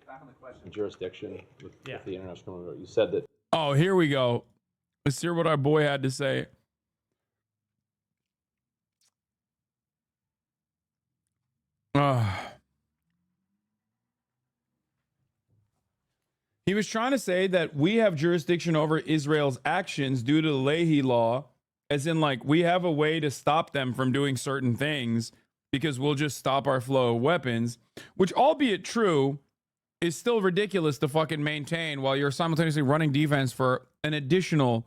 back on the question, jurisdiction with the international criminal. You said that. Oh, here we go. Let's hear what our boy had to say. He was trying to say that we have jurisdiction over Israel's actions due to the Leahy law, as in, like, we have a way to stop them from doing certain things because we'll just stop our flow of weapons, which, albeit true, is still ridiculous to fucking maintain while you're simultaneously running defense for an additional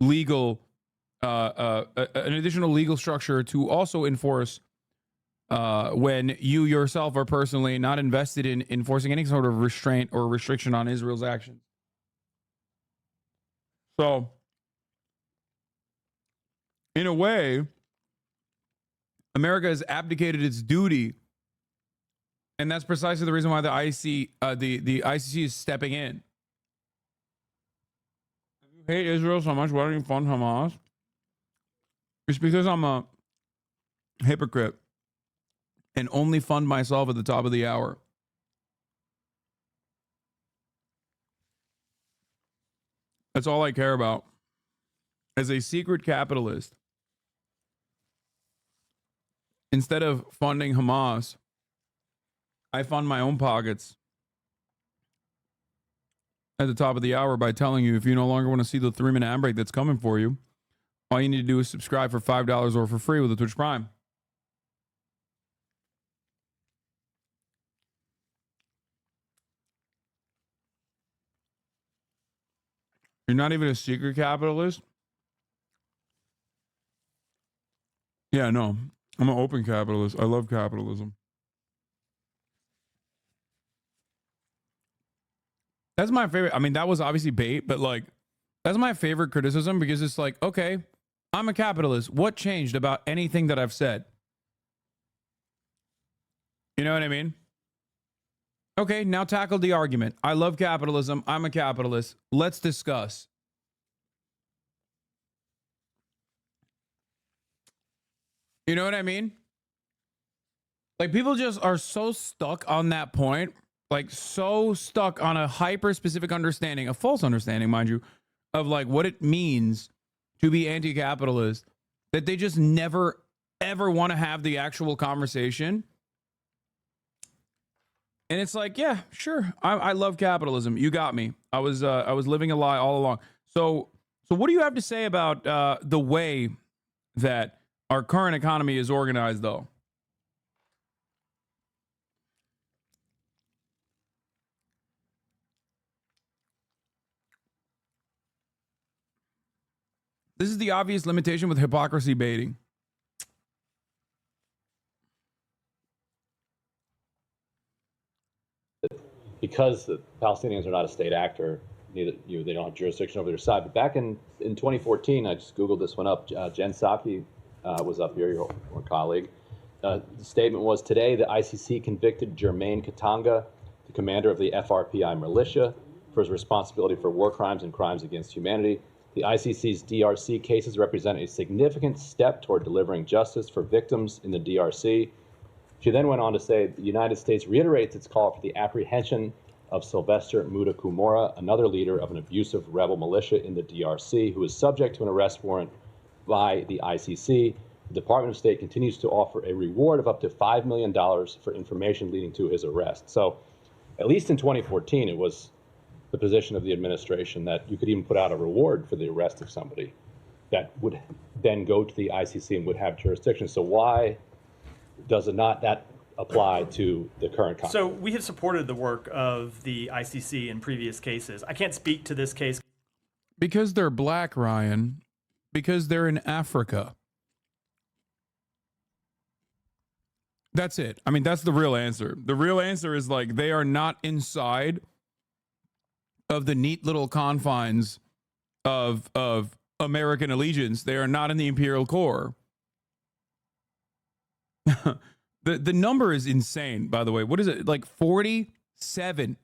legal structure to also enforce when you yourself are personally not invested in enforcing any sort of restraint or restriction on Israel's actions. So, in a way, America has abdicated its duty, and that's precisely the reason why the ICC is stepping in. If you hate Israel so much, why don't you fund Hamas? It's because I'm a hypocrite and only fund myself at the top of the hour. That's all I care about. As a secret capitalist, instead of funding Hamas, I fund my own pockets at the top of the hour by telling you, if you no longer want to see the 3-minute ad break that's coming for you, all you need to do is subscribe for $5 or for free with a Twitch Prime. You're not even a secret capitalist? Yeah, no. I'm an open capitalist. I love capitalism. That's my favorite. I mean, that was obviously bait, but like, that's my favorite criticism because it's like, okay, I'm a capitalist. What changed about anything that I've said? You know what I mean? Okay, now tackle the argument. I love capitalism. I'm a capitalist. Let's discuss. You know what I mean? Like, people just are so stuck on that point, like so stuck on a hyper-specific understanding, a false understanding, mind you, of like what it means to be anti-capitalist, that they just never, ever want to have the actual conversation. And it's like, yeah, sure. I love capitalism. You got me. I was living a lie all along. So what do you have to say about the way that our current economy is organized, though? This is the obvious limitation with hypocrisy baiting. Because the Palestinians are not a state actor, they don't have jurisdiction over their side. But back in 2014, I just Googled this one up. Jen Psaki was up here, your colleague. The statement was, today the ICC convicted Jermaine Katanga, the commander of the FRPI militia, for his responsibility for war crimes and crimes against humanity. The ICC's DRC cases represent a significant step toward delivering justice for victims in the DRC. She then went on to say the United States reiterates its call for the apprehension of Sylvester Mudakumora, another leader of an abusive rebel militia in the DRC, who is subject to an arrest warrant by the ICC. The Department of State continues to offer a reward of up to $5 million for information leading to his arrest. So, at least in 2014, it was the position of the administration that you could even put out a reward for the arrest of somebody that would then go to the ICC and would have jurisdiction. So why does it not that apply to the current conflict? So we have supported the work of the ICC in previous cases. I can't speak to this case. Because they're black, Ryan. Because they're in Africa. That's it. I mean, that's the real answer. The real answer is like they are not inside of the neat little confines of American allegiance. They are not in the imperial core. The number is insane, by the way. What is it? Like 47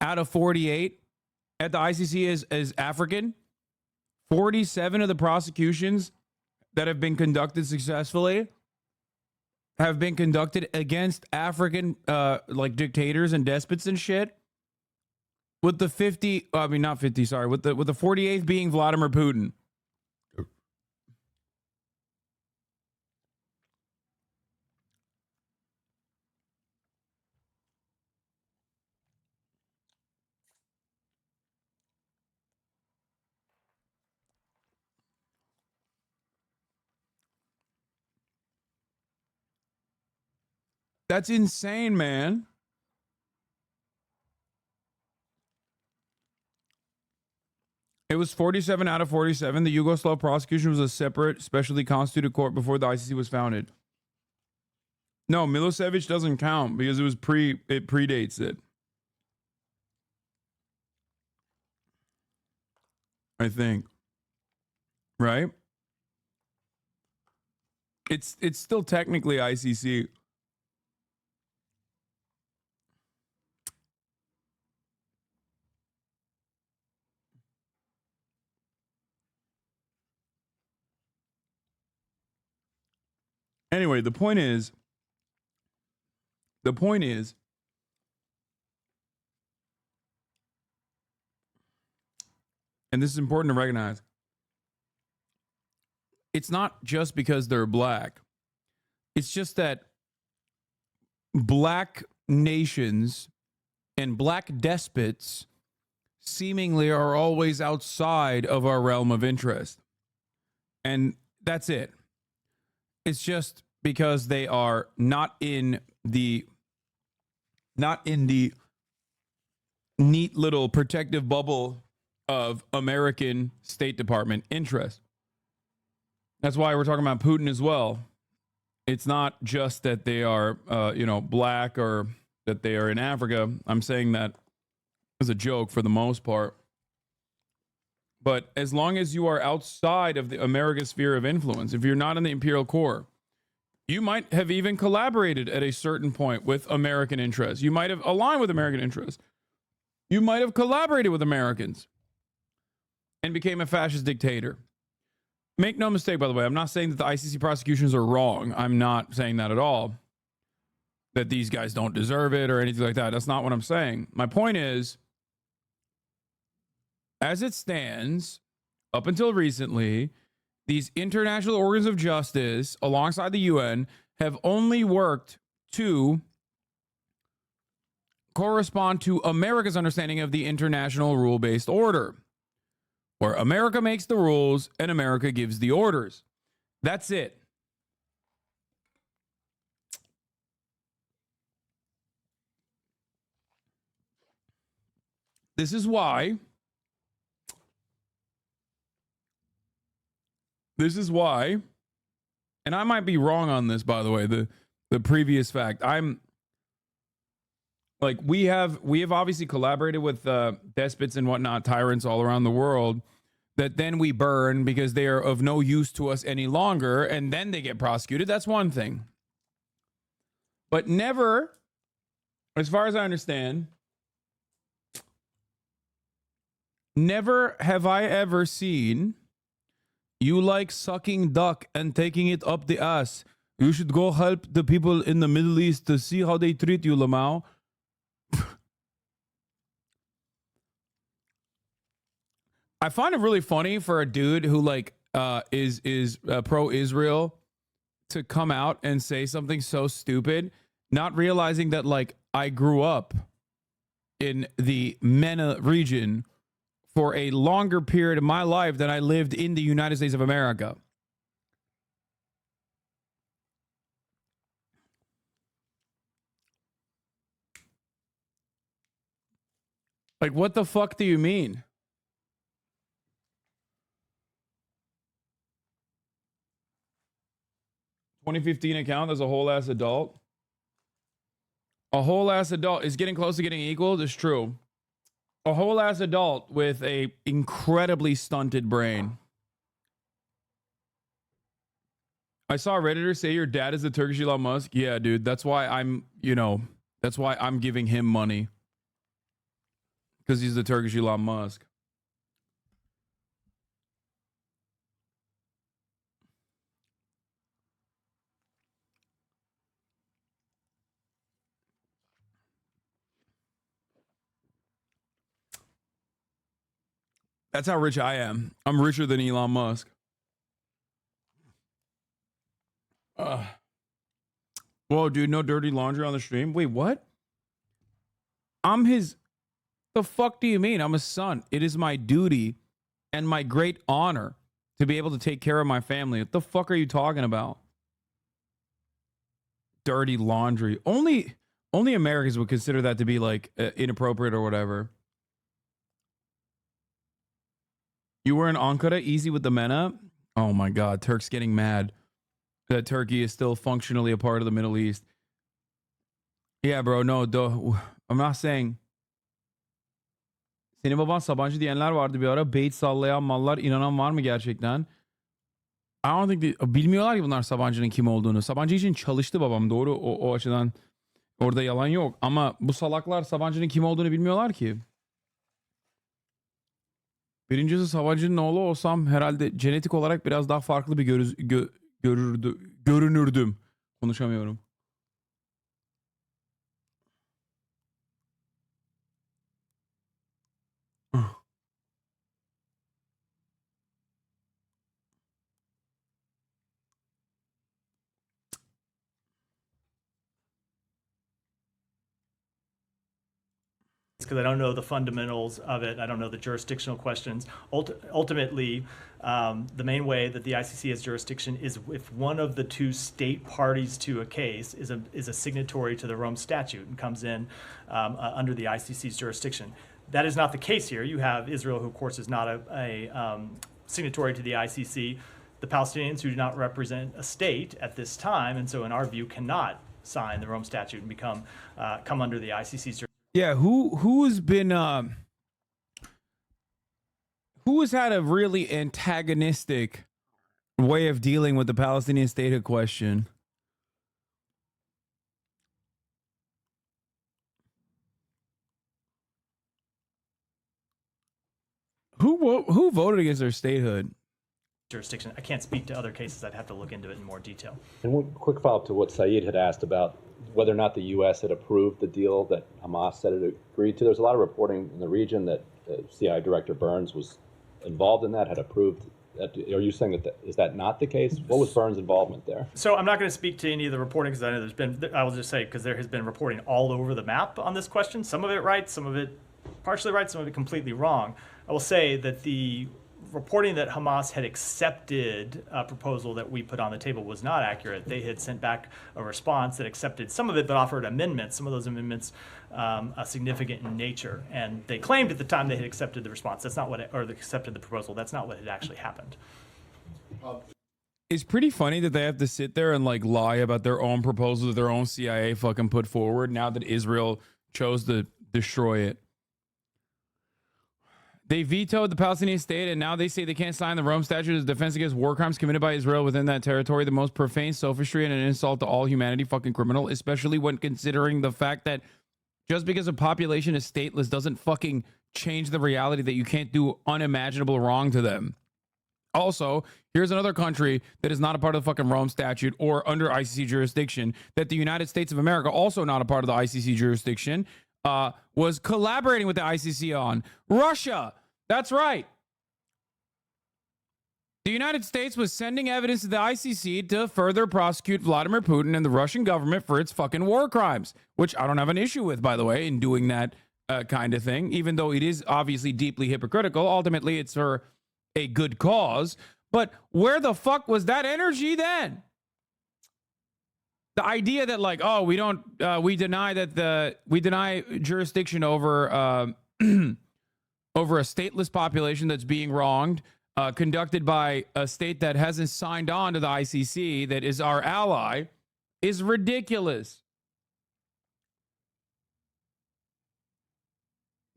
out of 48 at the ICC is African. 47 of the prosecutions that have been conducted successfully have been conducted against African like dictators and despots and shit. With the 50, I mean not 50, sorry, with the 48th being Vladimir Putin. That's insane, man. It was 47 out of 47. The Yugoslav prosecution was a separate, specially constituted court before the ICC was founded. No, Milosevic doesn't count because it predates it. I think. Right? It's still technically ICC. Anyway, the point is, and this is important to recognize, it's not just because they're black. It's just that black nations and black despots seemingly are always outside of our realm of interest. And that's it. It's just because they are not in the neat little protective bubble of American State Department interest. That's why we're talking about Putin as well. It's not just that they are, black or that they are in Africa. I'm saying that as a joke for the most part. But as long as you are outside of the American sphere of influence, if you're not in the imperial core, you might have even collaborated at a certain point with American interests. You might have aligned with American interests. You might have collaborated with Americans and became a fascist dictator. Make no mistake, by the way, I'm not saying that the ICC prosecutions are wrong. I'm not saying that at all. That these guys don't deserve it or anything like that. That's not what I'm saying. My point is, as it stands, up until recently, these international organs of justice, alongside the UN, have only worked to correspond to America's understanding of the international rule-based order, where America makes the rules and America gives the orders. That's it. This is why, and I might be wrong on this, by the way, the previous fact. I'm like, we have obviously collaborated with despots and whatnot, tyrants all around the world, that then we burn because they are of no use to us any longer, and then they get prosecuted. That's one thing. But never, as far as I understand, never have I ever seen you like sucking duck and taking it up the ass. You should go help the people in the Middle East to see how they treat you, Lamau. I find it really funny for a dude who like is pro-Israel to come out and say something so stupid, not realizing that like I grew up in the MENA region for a longer period of my life than I lived in the United States of America. Like, what the fuck do you mean? $2015 account, there's a whole ass adult. A whole ass adult is getting close to getting equal. That's true. A whole ass adult with a incredibly stunted brain. I saw a Redditor say your dad is the Turkish Elon Musk. Yeah, dude. That's why I'm giving him money. Because he's the Turkish Elon Musk. That's how rich I am. I'm richer than Elon Musk. Whoa, dude, no dirty laundry on the stream. Wait, what? I'm his. The fuck do you mean? I'm his son. It is my duty and my great honor to be able to take care of my family. What the fuck are you talking about? Dirty laundry. Only Americans would consider that to be like inappropriate or whatever. You were in Ankara, easy with the MENA? Oh my God, Turk's getting mad that Turkey is still functionally a part of the Middle East. Yeah bro, no, I'm not saying. Senin baban Sabancı diyenler vardı bir ara. Beyt sallayan mallar, inanan var mı gerçekten? I don't think bilmiyorlar ki bunlar Sabancı'nın kim olduğunu. Sabancı için çalıştı babam, doğru, o açıdan orada yalan yok. Ama bu salaklar Sabancı'nın kim olduğunu bilmiyorlar ki. Birincisi Sabancı'nın oğlu olsam herhalde genetik olarak biraz daha farklı bir görünürdüm. Konuşamıyorum. Because I don't know the fundamentals of it. I don't know the jurisdictional questions. Ultimately, the main way that the ICC has jurisdiction is if one of the two state parties to a case is a signatory to the Rome Statute and comes in under the ICC's jurisdiction. That is not the case here. You have Israel, who of course is not a signatory to the ICC. The Palestinians, who do not represent a state at this time, and so in our view cannot sign the Rome Statute and come under the ICC's jurisdiction. Yeah, who's had a really antagonistic way of dealing with the Palestinian statehood question? Who voted against their statehood? Jurisdiction. I can't speak to other cases. I'd have to look into it in more detail. And one quick follow-up to what Saeed had asked about whether or not the U.S. had approved the deal that Hamas said it agreed to. There's a lot of reporting in the region that CIA Director Burns was involved in that, had approved that. Are you saying that is that not the case? What was Burns' involvement there? So I'm not going to speak to any of the reporting because I know there's been, I will just say, because there has been reporting all over the map on this question. Some of it right, some of it partially right, some of it completely wrong. I will say that the reporting that Hamas had accepted a proposal that we put on the table was not accurate. They had sent back a response that accepted some of it, but offered amendments. Some of those amendments are significant in nature, and they claimed at the time they had accepted the response. That's not what, or they accepted the proposal. That's not what had actually happened. It's pretty funny that they have to sit there and like lie about their own proposal that their own CIA fucking put forward now that Israel chose to destroy it. They vetoed the Palestinian state, and now they say they can't sign the Rome Statute as defense against war crimes committed by Israel within that territory. The most profane sophistry and an insult to all humanity, fucking criminal, especially when considering the fact that just because a population is stateless doesn't fucking change the reality that you can't do unimaginable wrong to them. Also, here's another country that is not a part of the fucking Rome Statute or under ICC jurisdiction that the United States of America, also not a part of the ICC jurisdiction, was collaborating with the ICC on. Russia. That's right. The United States was sending evidence to the ICC to further prosecute Vladimir Putin and the Russian government for its fucking war crimes, which I don't have an issue with, by the way, in doing that kind of thing, even though it is obviously deeply hypocritical. Ultimately, it's for a good cause. But where the fuck was that energy then? The idea that like, oh, we deny jurisdiction over over a stateless population that's being wronged, conducted by a state that hasn't signed on to the ICC, that is our ally, is ridiculous.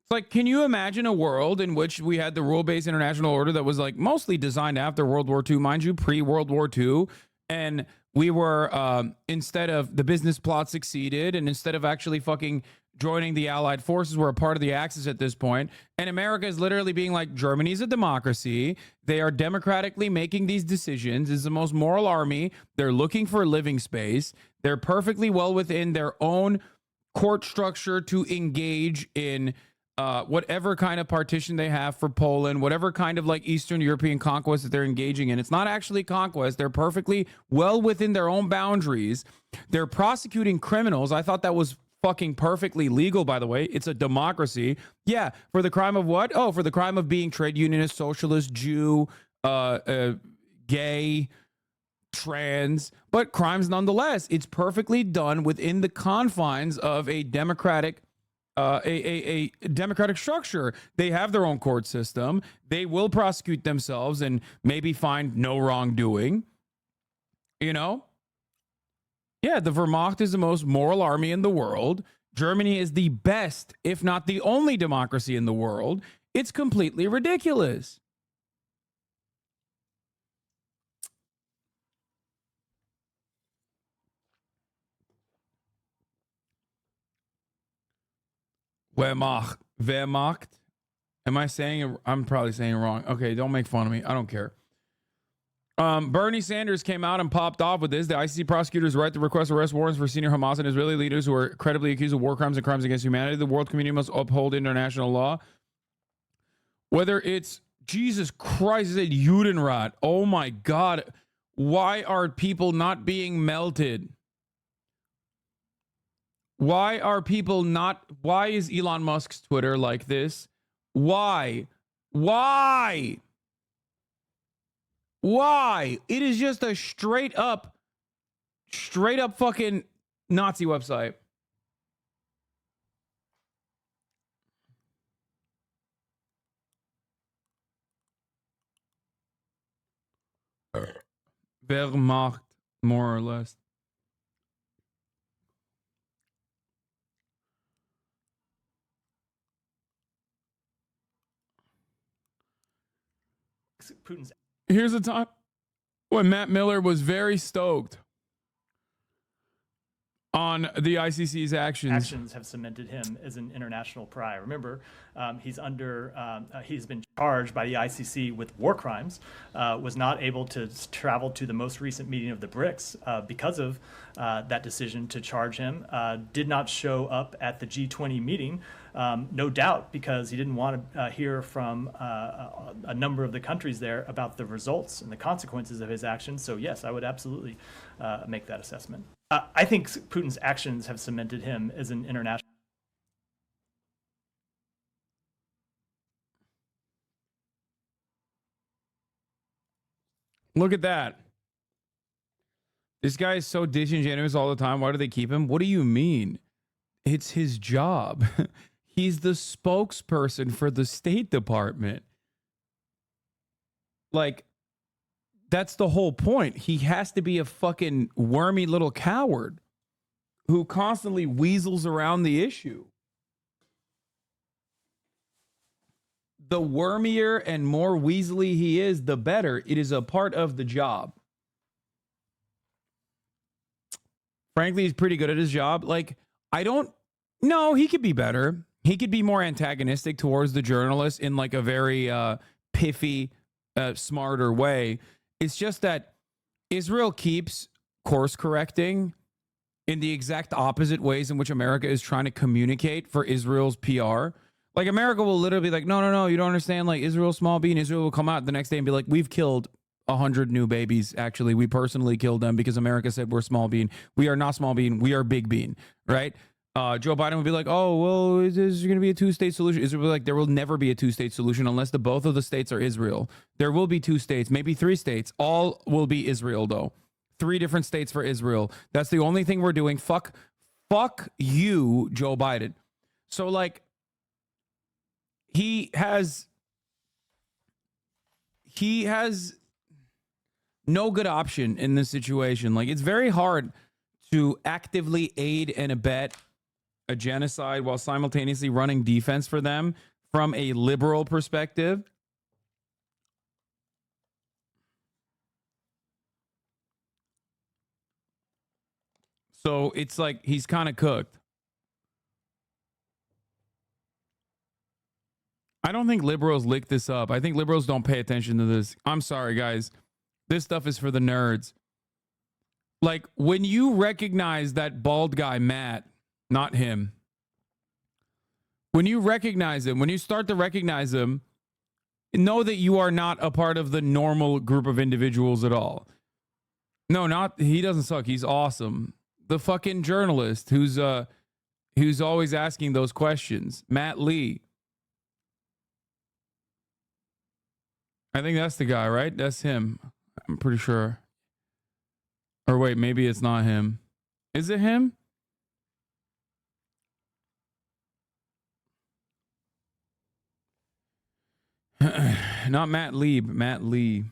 It's like, can you imagine a world in which we had the rule-based international order that was like mostly designed after World War II, mind you, pre-World War II, and we were, instead of the business plot succeeded, and instead of actually fucking joining the Allied forces, we're a part of the Axis at this point, and America is literally being like, Germany's a democracy. They are democratically making these decisions. It's the most moral army. They're looking for living space. They're perfectly well within their own court structure to engage in whatever kind of partition they have for Poland, whatever kind of like Eastern European conquest that they're engaging in. It's not actually conquest. They're perfectly well within their own boundaries. They're prosecuting criminals. I thought that was fucking perfectly legal, by the way. It's a democracy. Yeah, for the crime of what? Oh, for the crime of being trade unionist, socialist, Jew, gay, trans, but crimes nonetheless. It's perfectly done within the confines of a democratic a democratic structure. They have their own court system. They will prosecute themselves and maybe find no wrongdoing. You know? Yeah, the Wehrmacht is the most moral army in the world. Germany is the best, if not the only democracy in the world. It's completely ridiculous. Wehrmacht. Am I saying it? I'm probably saying it wrong. Okay, don't make fun of me. I don't care. Bernie Sanders came out and popped off with this. The ICC prosecutors right to request arrest warrants for senior Hamas and Israeli leaders who are credibly accused of war crimes and crimes against humanity. The world community must uphold international law. Whether it's Jesus Christ, is it Judenrat? Oh my God. Why are people not being melted? Why are people not? Why is Elon Musk's Twitter like this? Why? Why? Why? It is just a straight up fucking Nazi website. Wehrmacht, more or less. Putin's Here's a time when Matt Miller was very stoked on the ICC's actions have cemented him as an international pariah. Remember, he's been charged by the ICC with war crimes, was not able to travel to the most recent meeting of the BRICS because of that decision to charge him, did not show up at the G20 meeting, no doubt because he didn't want to hear from a number of the countries there about the results and the consequences of his actions. So yes, I would absolutely make that assessment. I think Putin's actions have cemented him as an international. Look at that. This guy is so disingenuous all the time. Why do they keep him? What do you mean? It's his job. He's the spokesperson for the State Department. Like, that's the whole point. He has to be a fucking wormy little coward who constantly weasels around the issue. The wormier and more weaselly he is, the better. It is a part of the job. Frankly, he's pretty good at his job. Like, no, he could be better. He could be more antagonistic towards the journalists in like a very piffy, smarter way. It's just that Israel keeps course correcting in the exact opposite ways in which America is trying to communicate for Israel's PR. Like, America will literally be like, no, you don't understand. Like, Israel's small bean. Israel will come out the next day and be like, we've killed 100 new babies. Actually, we personally killed them because America said we're small bean. We are not small bean. We are big bean, right? Joe Biden would be like, oh, well, is going to be a two-state solution? Israel would be like, there will never be a two-state solution unless both of the states are Israel. There will be 2 states, maybe 3 states. All will be Israel, though. 3 different states for Israel. That's the only thing we're doing. Fuck you, Joe Biden. So, like, he has no good option in this situation. Like, it's very hard to actively aid and abet a genocide while simultaneously running defense for them from a liberal perspective. So it's like he's kind of cooked. I don't think liberals lick this up. I think liberals don't pay attention to this. I'm sorry, guys. This stuff is for the nerds. Like, when you recognize that bald guy, Matt, not him. When you recognize him, when you start to recognize him, know that you are not a part of the normal group of individuals at all. No, not he doesn't suck. He's awesome. The fucking journalist who's always asking those questions, Matt Lee. I think that's the guy, right? That's him. I'm pretty sure. Or wait, maybe it's not him. Is it him? Not Matt Lee, but Matt Lee.